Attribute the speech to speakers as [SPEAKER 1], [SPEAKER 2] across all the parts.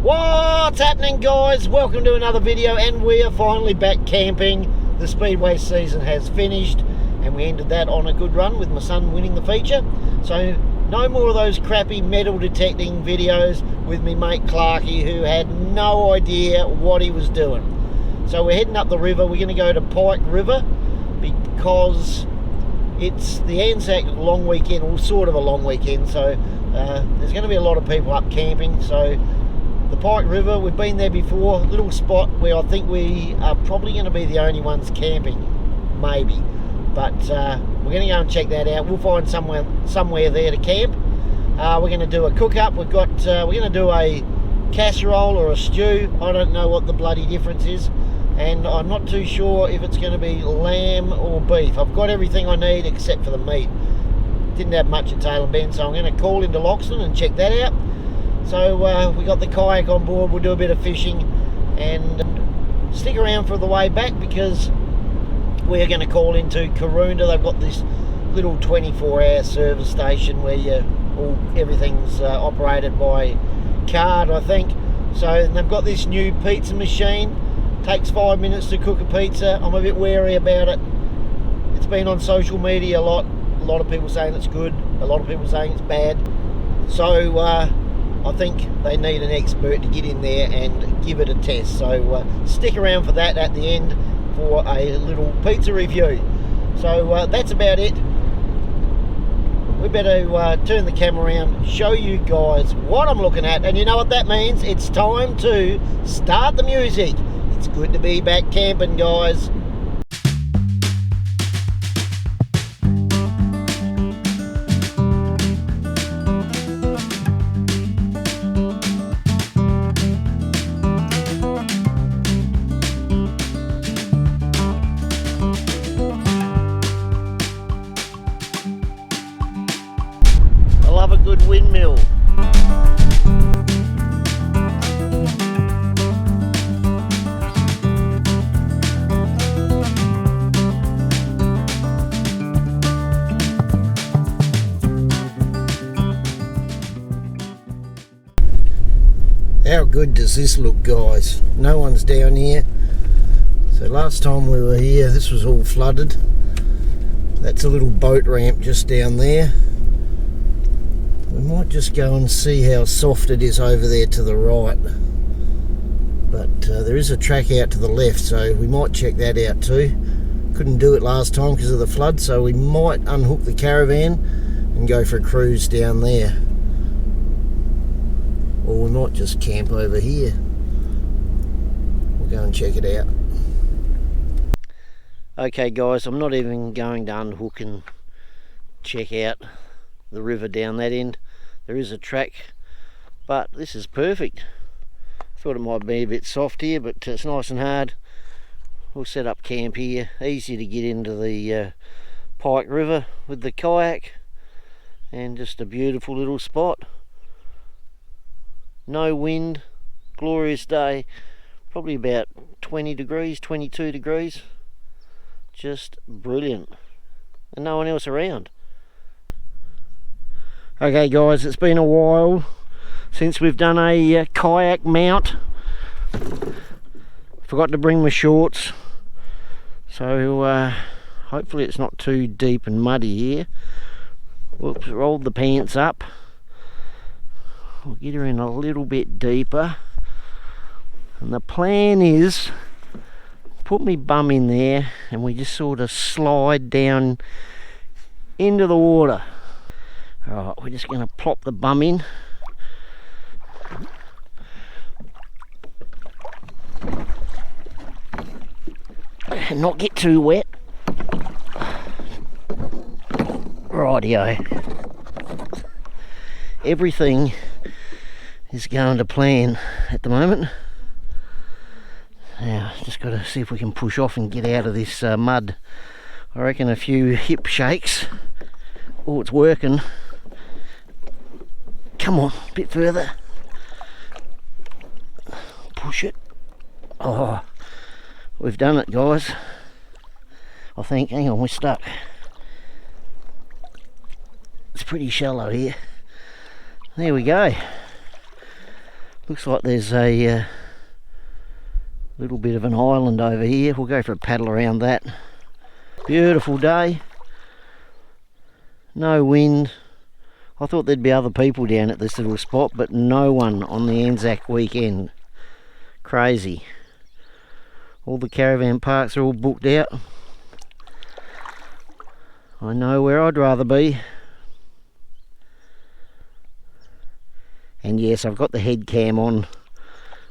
[SPEAKER 1] What's happening, guys? Welcome to another video, and we are finally back camping. The speedway season has finished and we ended that on a good run with my son winning the feature. So no more of those crappy metal detecting videos with me mate Clarky, who had no idea what he was doing. So we're heading up the river. We're going to go to Pike River because it's the Anzac long weekend, or sort of a long weekend, so there's going to be a lot of people up camping. So the Pike River, we've been there before, a little spot where I think we are probably going to be the only ones camping, maybe. But we're going to go and check that out. We'll find somewhere there to camp. We're going to do a cook-up. We're going to do a casserole or a stew. I don't know what the bloody difference is, and I'm not too sure if it's going to be lamb or beef. I've got everything I need except for the meat. Didn't have much at Tail and Bend, so I'm going to call into Loxton and check that out. So we got the kayak on board. We'll do a bit of fishing and stick around for the way back, because we're going to call into Karoonda. They've got this little 24-hour service station where everything's operated by card, I think. So they've got this new pizza machine. Takes 5 minutes to cook a pizza. I'm a bit wary about it. It's been on social media a lot. A lot of people saying it's good, a lot of people saying it's bad. So I think they need an expert to get in there and give it a test. So stick around for that at the end for a little pizza review. So that's about it. We better turn the camera around, show you guys what I'm looking at, and you know what that means. It's time to start the music. It's good to be back camping, guys. I love a good windmill. How good does this look, guys? No one's down here. So last time we were here, this was all flooded. That's a little boat ramp just down there. We might just go and see how soft it is over there to the right. But there is a track out to the left, so we might check that out too. Couldn't do it last time because of the flood, so we might unhook the caravan and go for a cruise down there. Or we might just camp over here. We'll go and check it out. Okay guys, I'm not even going to unhook and check out the river down that end. There is a track, but this is perfect. Thought it might be a bit soft here, but it's nice and hard. We'll set up camp here. Easy to get into the Pike River with the kayak, and just a beautiful little spot. No wind, glorious day, probably about 20 degrees, 22 degrees. Just brilliant, and no one else around. Okay guys, it's been a while since we've done a kayak mount. Forgot to bring my shorts, so hopefully it's not too deep and muddy here. Whoops, rolled the pants up. We'll get her in a little bit deeper, and the plan is put me bum in there and we just sort of slide down into the water. Alright, we're just going to plop the bum in. And not get too wet. Rightio. Everything is going to plan at the moment. Now, just got to see if we can push off and get out of this mud. I reckon a few hip shakes. Oh, it's working. Come on, a bit further. Push it. Oh, we've done it, guys. I think. Hang on, we're stuck. It's pretty shallow here. There we go. Looks like there's a little bit of an island over here. We'll go for a paddle around that. Beautiful day. No wind. I thought there'd be other people down at this little spot, but no one on the Anzac weekend. Crazy. All the caravan parks are all booked out. I know where I'd rather be. And yes, I've got the head cam on,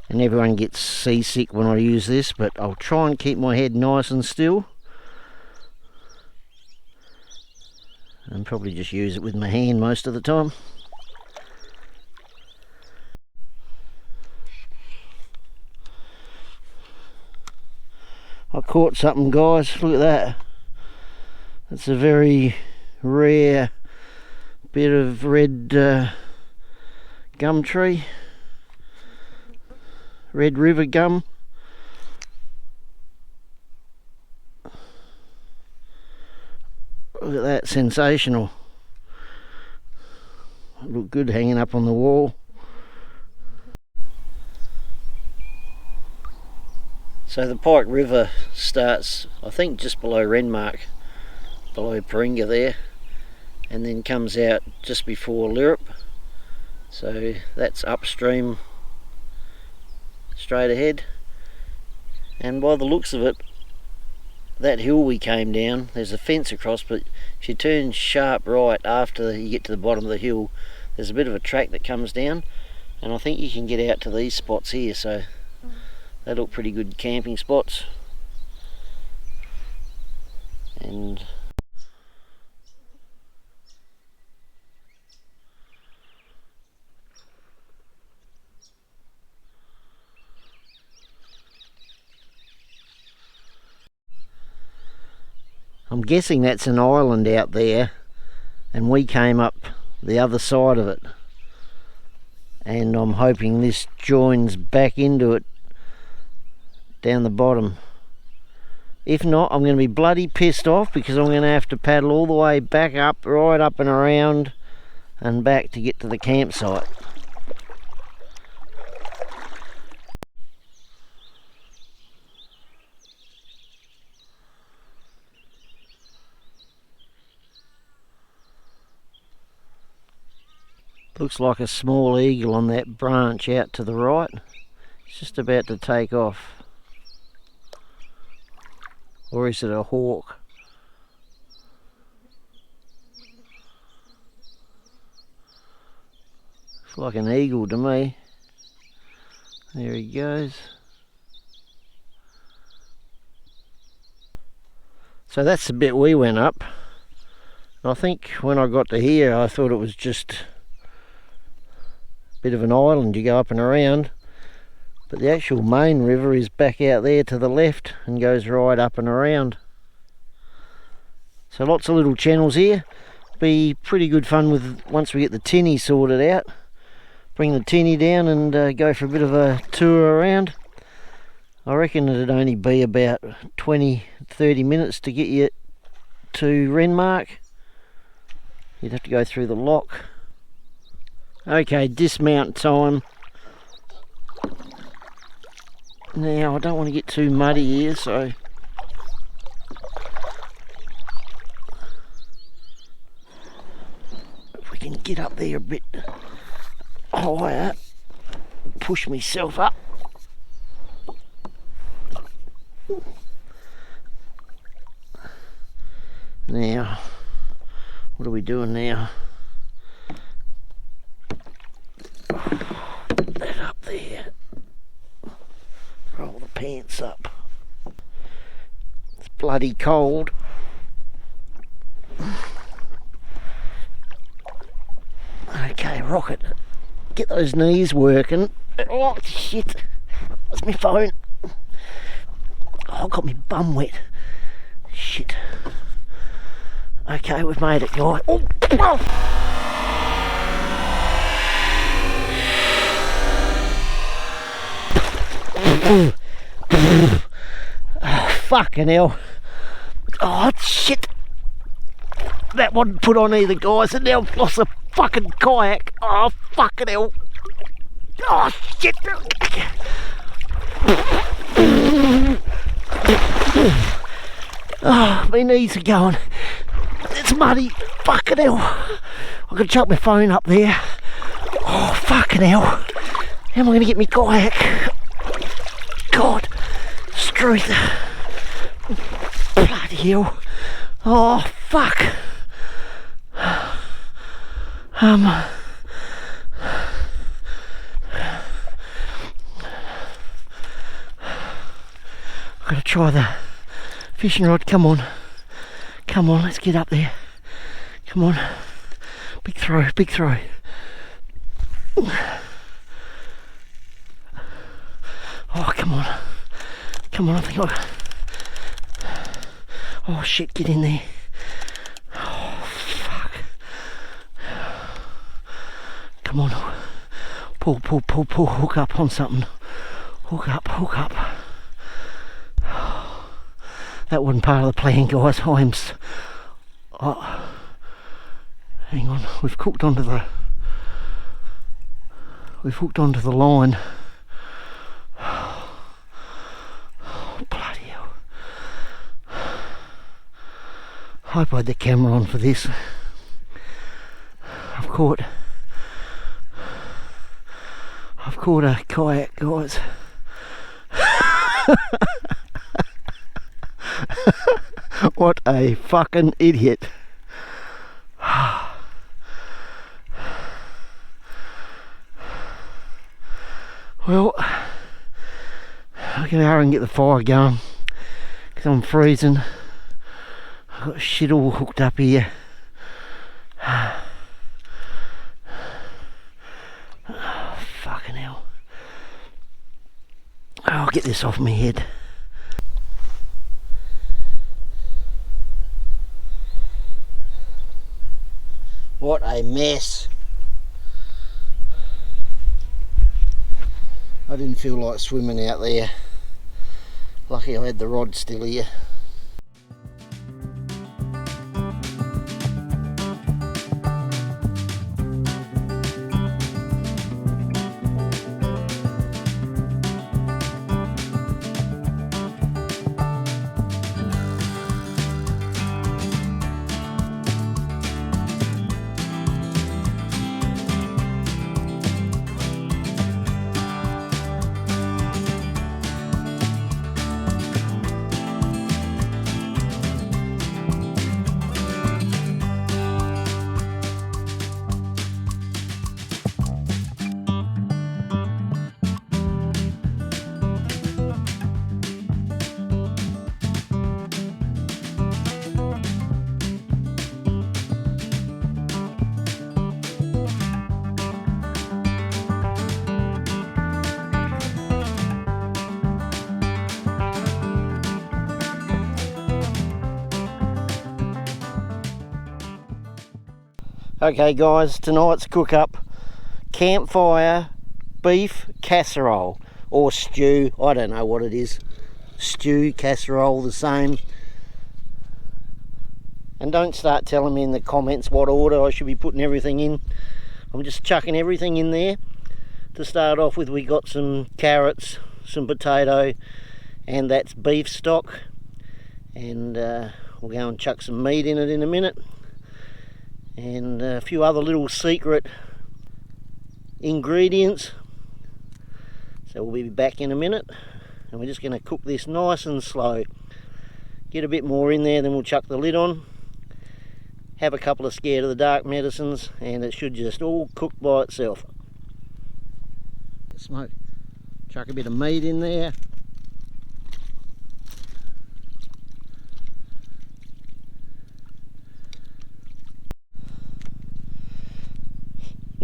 [SPEAKER 1] and everyone gets seasick when I use this, but I'll try and keep my head nice and still. And probably just use it with my hand most of the time. I caught something, guys. Look at that. It's a very rare bit of red gum tree. Red river gum. Look at that, sensational. Look good hanging up on the wall. So the Pike River starts, I think, just below Renmark, below Paringa there, and then comes out just before Lirrup. So that's upstream straight ahead. And by the looks of it, that hill we came down, there's a fence across, but if you turn sharp right after you get to the bottom of the hill, there's a bit of a track that comes down, and I think you can get out to these spots here, so they look pretty good camping spots. And I'm guessing that's an island out there, and we came up the other side of it, and I'm hoping this joins back into it down the bottom. If not, I'm going to be bloody pissed off, because I'm going to have to paddle all the way back up, right up and around and back to get to the campsite. Looks like a small eagle on that branch out to the right. It's just about to take off. Or is it a hawk? Looks like an eagle to me. There he goes. So that's the bit we went up. I think when I got to here, I thought it was just bit of an island you go up and around, but the actual main river is back out there to the left and goes right up and around. So lots of little channels here. Be pretty good fun with once we get the tinny sorted out. Bring the tinny down and go for a bit of a tour around. I reckon it'd only be about 20-30 minutes to get you to Renmark. You'd have to go through the lock. Okay, dismount time. Now, I don't want to get too muddy here, so if we can get up there a bit higher, push myself up. Now, what are we doing now? That up there. Roll the pants up. It's bloody cold. Okay, rocket. Get those knees working. Oh shit. That's my phone. Oh, got me bum wet. Shit. Okay, we've made it, guys. Oh, oh. Oh, fucking hell. Oh shit. That wasn't put on either, guys, and now I've lost a fucking kayak. Oh fucking hell. Oh shit! Oh, my knees are going. It's muddy. Fucking hell. I'm gonna chuck my phone up there. Oh, fucking hell. How am I gonna get me kayak? God, Struth. Bloody hell. Oh, fuck. I'm gonna try the fishing rod. Come on, let's get up there. Come on, big throw, big throw. Oh, come on, I think I... Oh shit, get in there. Oh fuck. Come on, pull, hook up on something. Hook up. That wasn't part of the plan, guys. Oh, hang on, we've hooked onto the line. Oh, bloody hell. I hope I had the camera on for this. I've caught a kayak, guys. What a fucking idiot. Well, I'm gonna hurry and get the fire going because I'm freezing. I've got shit all hooked up here. Oh, fucking hell. I'll get this off my head. What a mess. I didn't feel like swimming out there. Lucky I had the rod still here. Okay guys, tonight's cook up, campfire beef casserole or stew, I don't know what it is, stew, casserole, the same. And don't start telling me in the comments what order I should be putting everything in. I'm just chucking everything in there. To start off with, we got some carrots, some potato, and that's beef stock, and we'll go and chuck some meat in it in a minute. And a few other little secret ingredients. So we'll be back in a minute, and we're just going to cook this nice and slow. Get a bit more in there, then we'll chuck the lid on. Have a couple of scared of the dark medicines, and it should just all cook by itself. Smoke. Chuck a bit of meat in there.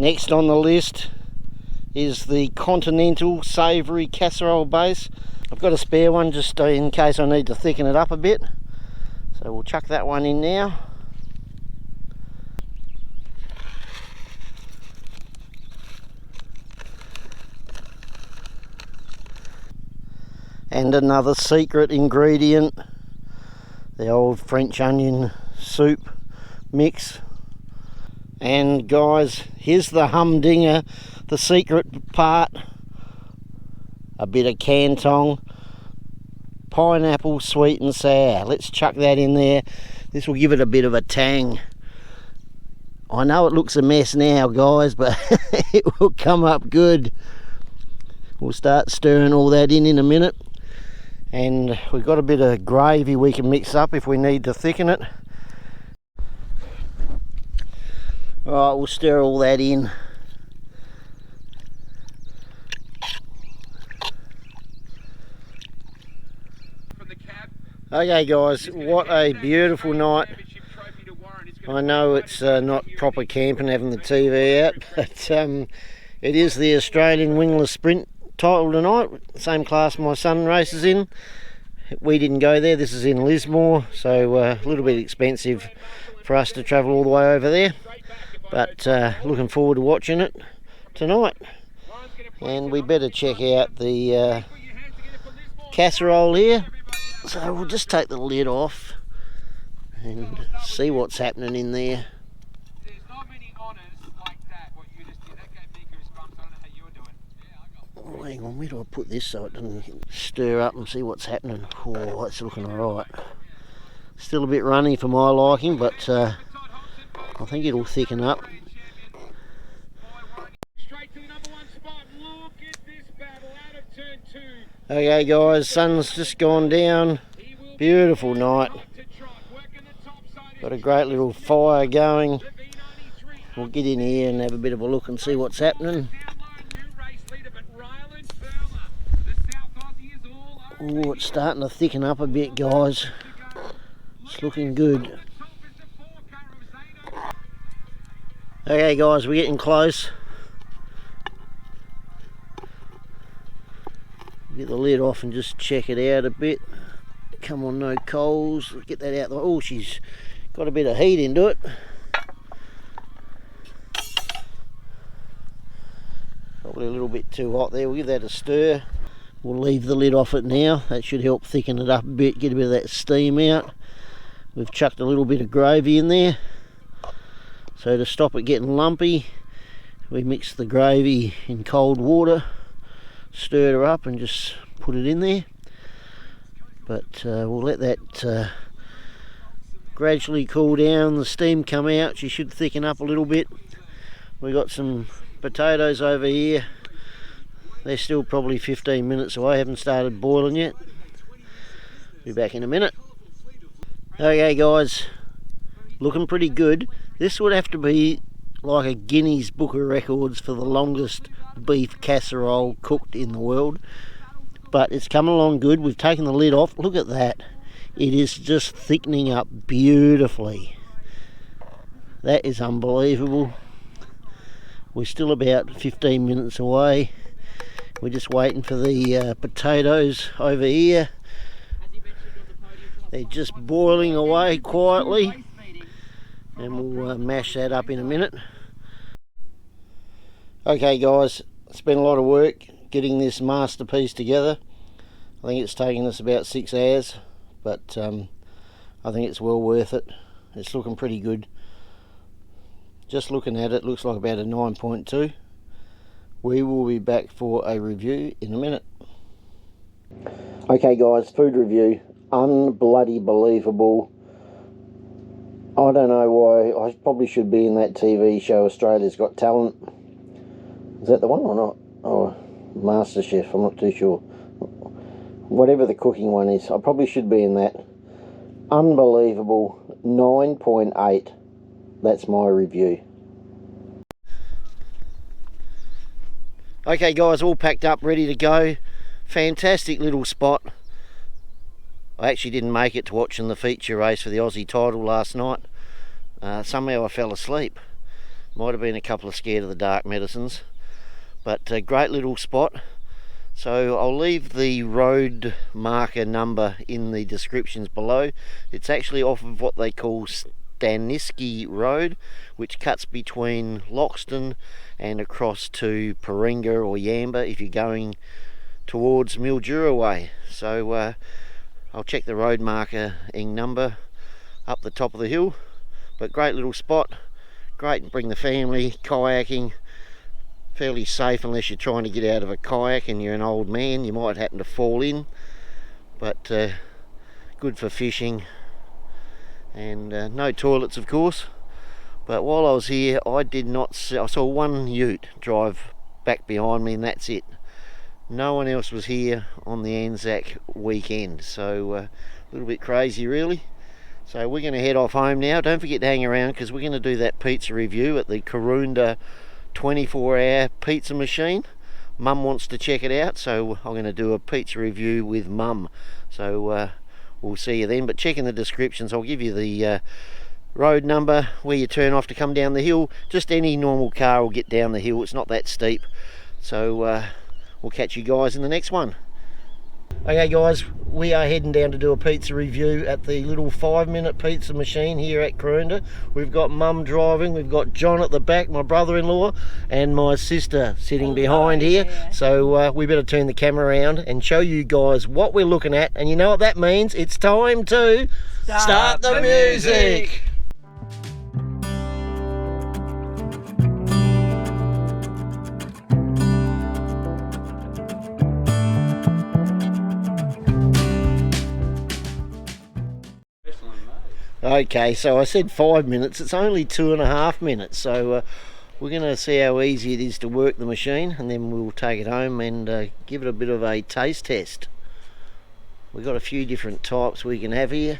[SPEAKER 1] Next on the list is the continental savoury casserole base. I've got a spare one just in case I need to thicken it up a bit. So we'll chuck that one in now. And another secret ingredient, the old French onion soup mix. And guys, here's the humdinger, the secret part. A bit of Cantong, pineapple sweet and sour. Let's chuck that in there. This will give it a bit of a tang. I know it looks a mess now, guys, but it will come up good. We'll start stirring all that in a minute. And we've got a bit of gravy we can mix up if we need to thicken it. Alright, we'll stir all that in. Okay guys, what a beautiful night. I know it's not proper camping having the TV out, but it is the Australian Wingless Sprint title tonight, same class my son races in. We didn't go there, this is in Lismore, so a little bit expensive for us to travel all the way over there. But looking forward to watching it tonight. And we better check out the casserole here. So we'll just take the lid off and see what's happening in there. Oh, hang on, where do I put this so it doesn't stir up and see what's happening? Oh, it's looking alright. Still a bit runny for my liking, but I think it'll thicken up. Okay guys, sun's just gone down. Beautiful night. Got a great little fire going. We'll get in here and have a bit of a look and see what's happening. Oh, it's starting to thicken up a bit, guys. It's looking good. Okay guys, we're getting close. Get the lid off and just check it out a bit. Come on, no coals. Get that out. Oh, she's got a bit of heat into it. Probably a little bit too hot there. We'll give that a stir. We'll leave the lid off it now. That should help thicken it up a bit, get a bit of that steam out. We've chucked a little bit of gravy in there. So to stop it getting lumpy, we mix the gravy in cold water, stirred her up and just put it in there. But we'll let that gradually cool down, the steam come out. She should thicken up a little bit. We got some potatoes over here. They're still probably 15 minutes away, haven't started boiling yet. Be back in a minute. Okay guys, looking pretty good. This would have to be like a Guinness Book of Records for the longest beef casserole cooked in the world. But it's coming along good. We've taken the lid off. Look at that. It is just thickening up beautifully. That is unbelievable. We're still about 15 minutes away. We're just waiting for the potatoes over here. They're just boiling away quietly. And we'll mash that up in a minute. Okay guys, it's been a lot of work getting this masterpiece together. I think it's taken us about 6 hours, but I think it's well worth it. It's looking pretty good. Just looking at it, looks like about a 9.2. We will be back for a review in a minute. Okay guys, food review. Unbloody believable. I don't know why. I probably should be in that TV show Australia's Got Talent. Is that the one or not? Oh, MasterChef, I'm not too sure. Whatever the cooking one is, I probably should be in that. Unbelievable. 9.8. That's my review. Okay guys, all packed up, ready to go. Fantastic little spot. I actually didn't make it to watching the feature race for the Aussie title last night. Somehow I fell asleep. Might have been a couple of scared of the dark medicines. But a great little spot. So I'll leave the road marker number in the descriptions below. It's actually off of what they call Stanitzki Rd, which cuts between Loxton and across to Paringa or Yamba if you're going towards Mildura way. So I'll check the road marking number up the top of the hill. But great little spot, great to bring the family, kayaking, fairly safe unless you're trying to get out of a kayak and you're an old man, you might happen to fall in, but good for fishing, and no toilets of course. But while I was here, I saw one ute drive back behind me, and that's it. No one else was here on the Anzac weekend, so a little bit crazy really. So we're going to head off home now. Don't forget to hang around, because we're going to do that pizza review at the Karoonda 24-hour pizza machine. Mum wants to check it out, so I'm going to do a pizza review with Mum. So we'll see you then, but check in the descriptions. I'll give you the road number where you turn off to come down the hill. Just any normal car will get down the hill, it's not that steep. So we'll catch you guys in the next one. Okay guys, we are heading down to do a pizza review at the little 5-minute pizza machine here at Karoonda. We've got Mum driving, we've got John at the back, my brother-in-law, and my sister sitting behind here. Yeah. So we better turn the camera around and show you guys what we're looking at. And you know what that means? It's time to start the music. Okay, so I said 5 minutes, it's only 2.5 minutes, so we're going to see how easy it is to work the machine, and then we'll take it home and give it a bit of a taste test. We've got a few different types we can have here.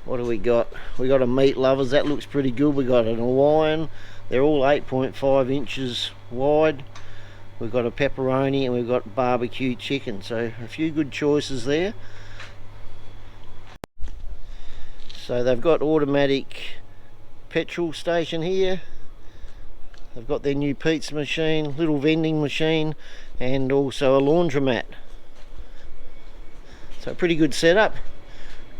[SPEAKER 1] What do we got? We got a meat lovers, that looks pretty good. We got an Hawaiian, they're all 8.5 inches wide. We've got a pepperoni, and we've got barbecue chicken, so a few good choices there. So they've got automatic petrol station here. They've got their new pizza machine, little vending machine, and also a laundromat. So a pretty good setup.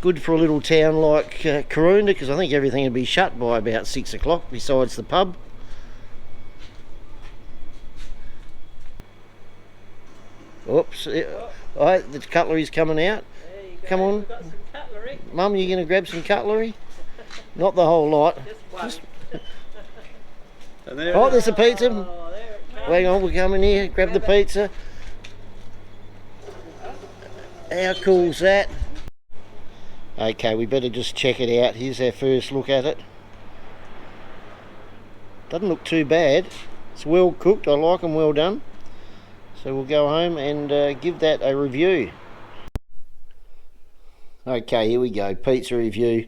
[SPEAKER 1] Good for a little town like Karoonda, because I think everything would be shut by about 6 o'clock besides the pub. Oops, alright, the cutlery's coming out. Come on. Mum, you going to grab some cutlery? Not the whole lot. Just... Oh, there's a pizza. Hang on, we'll come in here, grab the pizza. How cool's that? Okay, we better just check it out. Here's our first look at it. Doesn't look too bad. It's well cooked, I like them well done. So we'll go home and give that a review. Okay, here we go, pizza review.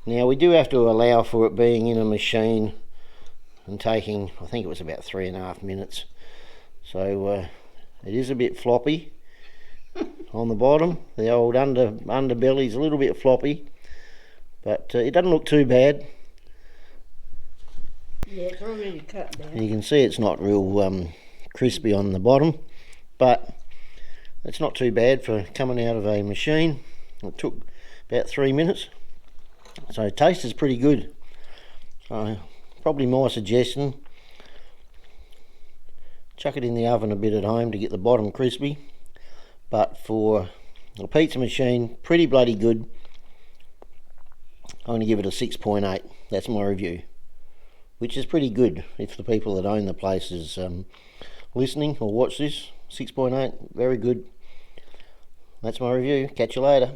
[SPEAKER 1] Now we do have to allow for it being in a machine and taking, I think it was about 3.5 minutes. So it is a bit floppy on the bottom. The old underbelly's a little bit floppy, but it doesn't look too bad.
[SPEAKER 2] Yeah, it's already cut down.
[SPEAKER 1] You can see it's not real crispy on the bottom, but it's not too bad for coming out of a machine. It took about 3 minutes, so taste is pretty good. So probably my suggestion, chuck it in the oven a bit at home to get the bottom crispy, but for a pizza machine, pretty bloody good. I'm going to give it a 6.8. That's my review, which is pretty good if the people that own the place is listening or watch this. 6.8, very good. That's my review. Catch you later.